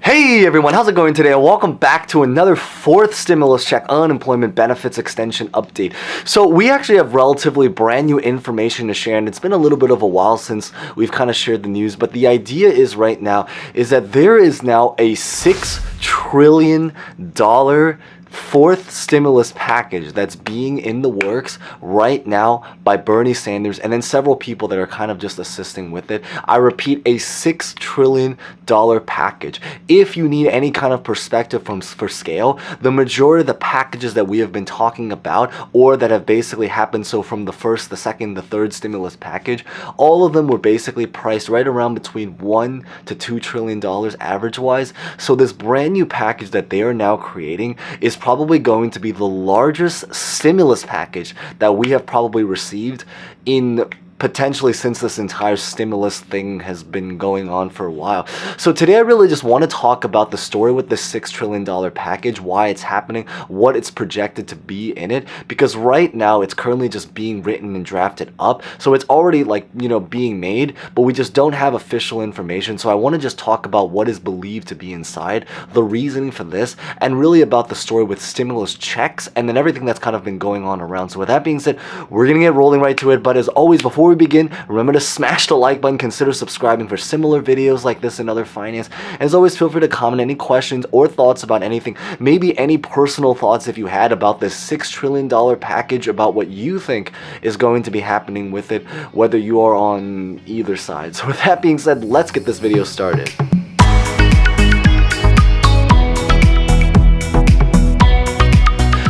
Hey everyone, how's it going today? Welcome back to another fourth stimulus check unemployment benefits extension update. So we actually have relatively brand new information to share, and it's been a little bit of a while since we've kind of shared the news, but the idea is right now is that there is now a $6 trillion fourth stimulus package that's being in the works right now by Bernie Sanders and then several people that are kind of just assisting with it. I repeat, a $6 trillion package. If you need any kind of perspective for scale, the majority of the packages that we have been talking about or that have basically happened, so from the first, the second, the third stimulus package, all of them were basically priced right around between $1 to $2 trillion average wise. So this brand new package that they are now creating is probably going to be the largest stimulus package that we have probably received in potentially since this entire stimulus thing has been going on for a while. So today I really just want to talk about the story with this $6 trillion package, why it's happening, what it's projected to be in it, because right now it's currently just being written and drafted up. So it's already being made, but we just don't have official information. So I want to just talk about what is believed to be inside, the reasoning for this, and really about the story with stimulus checks and then everything that's kind of been going on around. So with that being said, we're going to get rolling right to it. But as always, before we begin, remember to smash the like button, consider subscribing for similar videos like this and other finance. And as always, feel free to comment any questions or thoughts about anything, maybe any personal thoughts if you had about this $6 trillion package, about what you think is going to be happening with it, whether you are on either side. So with that being said, let's get this video started.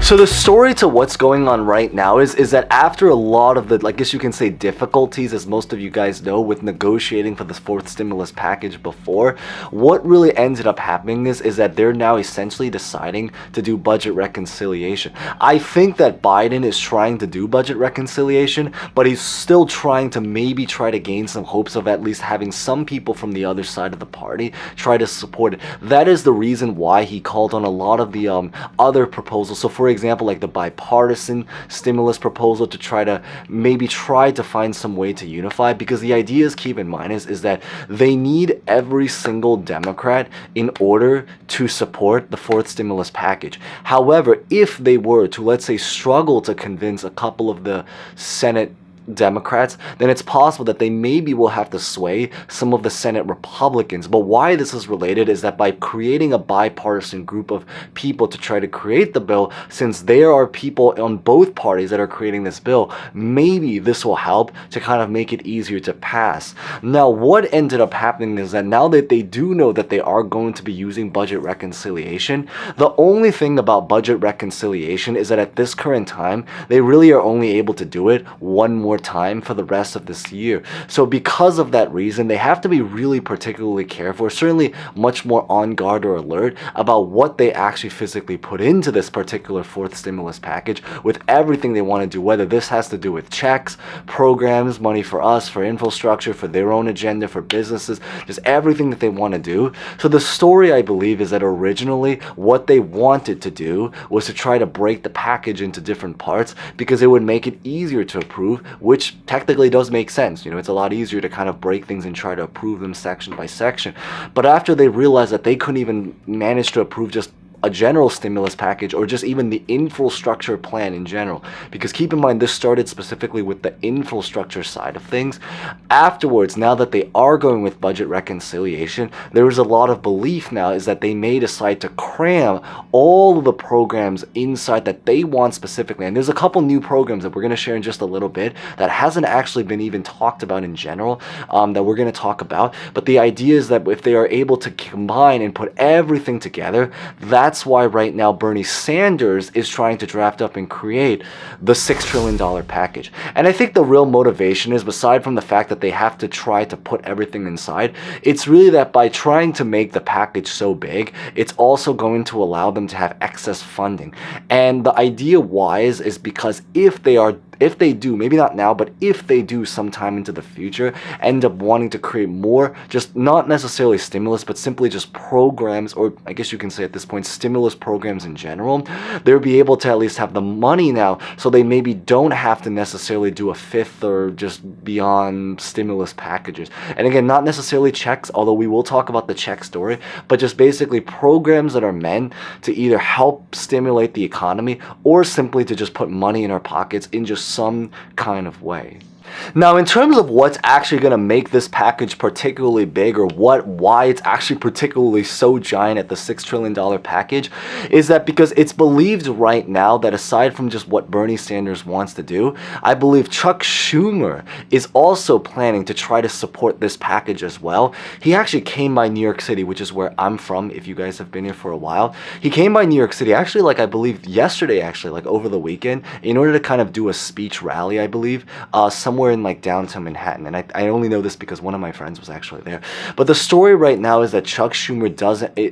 So the story to what's going on right now is that after a lot of the, I guess you can say, difficulties, as most of you guys know, with negotiating for this fourth stimulus package before, what really ended up happening is that they're now essentially deciding to do budget reconciliation. I think that Biden is trying to do budget reconciliation, but he's still trying to maybe try to gain some hopes of at least having some people from the other side of the party try to support it. That is the reason why he called on a lot of the other proposals. So for example, like the bipartisan stimulus proposal, to try to find some way to unify, because the idea is, keep in mind, is that they need every single Democrat in order to support the fourth stimulus package. However, if they were to, let's say, struggle to convince a couple of the Senate Democrats, then it's possible that they maybe will have to sway some of the Senate Republicans. But why this is related is that by creating a bipartisan group of people to try to create the bill, since there are people on both parties that are creating this bill, maybe this will help to kind of make it easier to pass. Now, what ended up happening is that now that they do know that they are going to be using budget reconciliation, the only thing about budget reconciliation is that at this current time, they really are only able to do it one more time for the rest of this year. So because of that reason, they have to be really particularly careful, or certainly much more on guard or alert about what they actually physically put into this particular fourth stimulus package, with everything they want to do, whether this has to do with checks, programs, money for us, for infrastructure, for their own agenda, for businesses, just everything that they want to do. So the story, I believe, is that originally what they wanted to do was to try to break the package into different parts, because it would make it easier to approve, which technically does make sense. It's a lot easier to kind of break things and try to approve them section by section. But after they realized that they couldn't even manage to approve just a general stimulus package, or just even the infrastructure plan in general, because keep in mind, this started specifically with the infrastructure side of things. Afterwards, now that they are going with budget reconciliation, there is a lot of belief now is that they may decide to cram all of the programs inside that they want specifically. And there's a couple new programs that we're going to share in just a little bit that hasn't actually been even talked about in general, that we're going to talk about. But the idea is that if they are able to combine and put everything together, that's why right now Bernie Sanders is trying to draft up and create the $6 trillion package. And I think the real motivation is, aside from the fact that they have to try to put everything inside, it's really that by trying to make the package so big, it's also going to allow them to have excess funding. And the idea why is because if they are if they do, maybe not now, but if they do sometime into the future, end up wanting to create more, just not necessarily stimulus, but simply just programs, or I guess you can say at this point, stimulus programs in general, they'll be able to at least have the money now, so they maybe don't have to necessarily do a fifth or just beyond stimulus packages. And again, not necessarily checks, although we will talk about the check story, but just basically programs that are meant to either help stimulate the economy or simply to just put money in our pockets in just some kind of way. Now, in terms of what's actually going to make this package particularly big, or why it's actually particularly so giant at the $6 trillion package, is that because it's believed right now that aside from just what Bernie Sanders wants to do, I believe Chuck Schumer is also planning to try to support this package as well. He actually came by New York City, which is where I'm from, if you guys have been here for a while. He came by New York City, actually, like I believe yesterday, actually, like over the weekend, in order to kind of do a speech rally, I believe, somewhere in like downtown Manhattan. And I only know this because one of my friends was actually there. But the story right now is that Chuck Schumer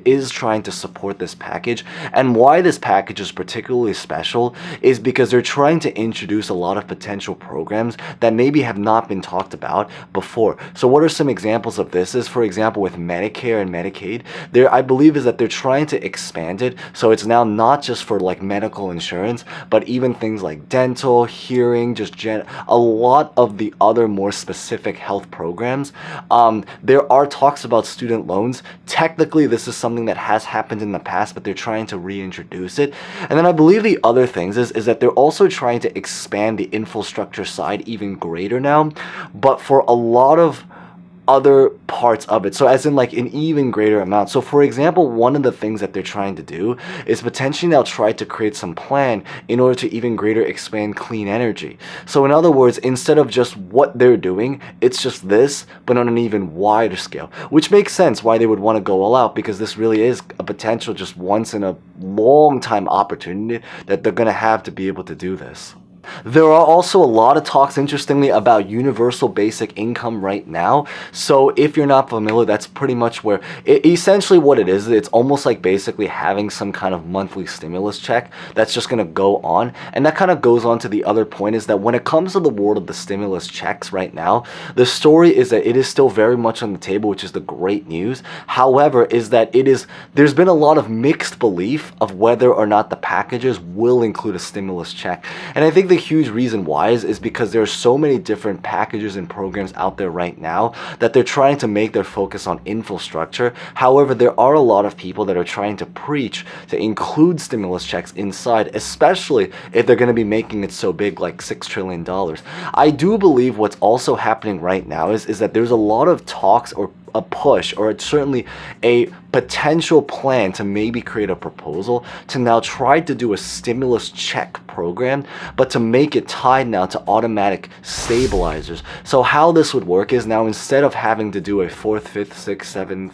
is trying to support this package. And why this package is particularly special is because they're trying to introduce a lot of potential programs that maybe have not been talked about before. So what are some examples of this? Is, for example, with Medicare and Medicaid, I believe is that they're trying to expand it. So it's now not just for like medical insurance, but even things like dental, hearing, just a lot of the other more specific health programs. There are talks about student loans. Technically, this is something that has happened in the past, but they're trying to reintroduce it. And then I believe the other things is that they're also trying to expand the infrastructure side even greater now, but for a lot of other parts of it. So as in like an even greater amount. So for example, one of the things that they're trying to do is potentially now try to create some plan in order to even greater expand clean energy. So in other words, instead of just what they're doing, it's just this, but on an even wider scale, which makes sense why they would want to go all out, because this really is a potential just once in a long time opportunity that they're going to have to be able to do this. There are also a lot of talks, interestingly, about universal basic income right now. So if you're not familiar, that's pretty much where essentially what it is. It's almost like basically having some kind of monthly stimulus check that's just going to go on. And that kind of goes on to the other point, is that when it comes to the world of the stimulus checks right now, the story is that it is still very much on the table, which is the great news. However, is that there's been a lot of mixed belief of whether or not the packages will include a stimulus check. And I think the huge reason why is because there are so many different packages and programs out there right now that they're trying to make their focus on infrastructure. However, there are a lot of people that are trying to preach to include stimulus checks inside, especially if they're going to be making it so big, like $6 trillion. I do believe what's also happening right now is that there's a lot of talks, or a push, or it's certainly a potential plan to maybe create a proposal to now try to do a stimulus check program, but to make it tied now to automatic stabilizers. So how this would work is now, instead of having to do a 4th, 5th, 6th, 7th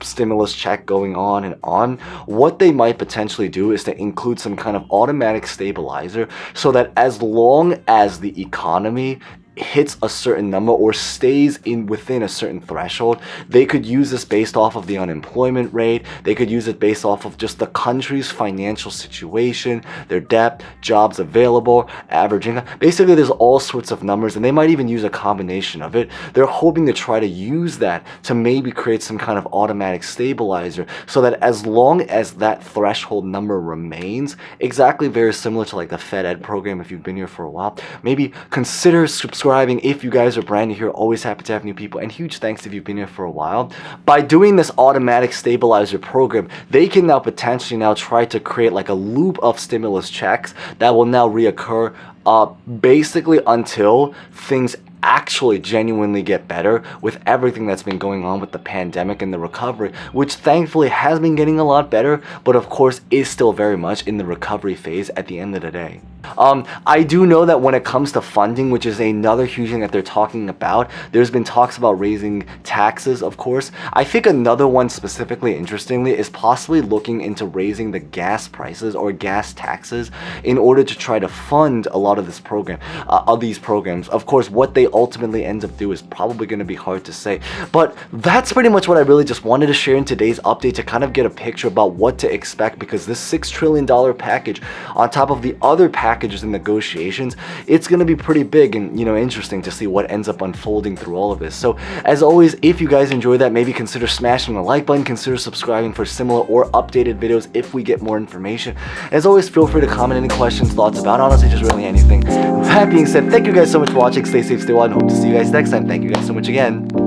stimulus check going on and on, what they might potentially do is to include some kind of automatic stabilizer, so that as long as the economy hits a certain number or stays within a certain threshold, they could use this based off of the unemployment rate. They could use it based off of just the country's financial situation, their debt, jobs available, average income. Basically, there's all sorts of numbers, and they might even use a combination of it. They're hoping to try to use that to maybe create some kind of automatic stabilizer, so that as long as that threshold number remains, exactly very similar to like the Fed Ed program, if you've been here for a while, maybe consider subscribing if you guys are brand new here. Always happy to have new people, and huge thanks if you've been here for a while. By doing this automatic stabilizer program, they can now potentially now try to create like a loop of stimulus checks that will now reoccur basically until things actually genuinely get better with everything that's been going on with the pandemic and the recovery, which thankfully has been getting a lot better, but of course is still very much in the recovery phase at the end of the day. I do know that when it comes to funding, which is another huge thing that they're talking about, there's been talks about raising taxes, of course. I think another one specifically, interestingly, is possibly looking into raising the gas prices or gas taxes in order to try to fund a lot of this program, of these programs. Of course, what they they ultimately end up do is probably going to be hard to say. But that's pretty much what I really just wanted to share in today's update, to kind of get a picture about what to expect, because this $6 trillion package, on top of the other packages and negotiations, it's going to be pretty big and, interesting to see what ends up unfolding through all of this. So as always, if you guys enjoy that, maybe consider smashing the like button, consider subscribing for similar or updated videos if we get more information. As always, feel free to comment any questions, thoughts about, honestly, just really anything. With that being said, thank you guys so much for watching. Stay safe, stay well, and hope to see you guys next time. Thank you guys so much again.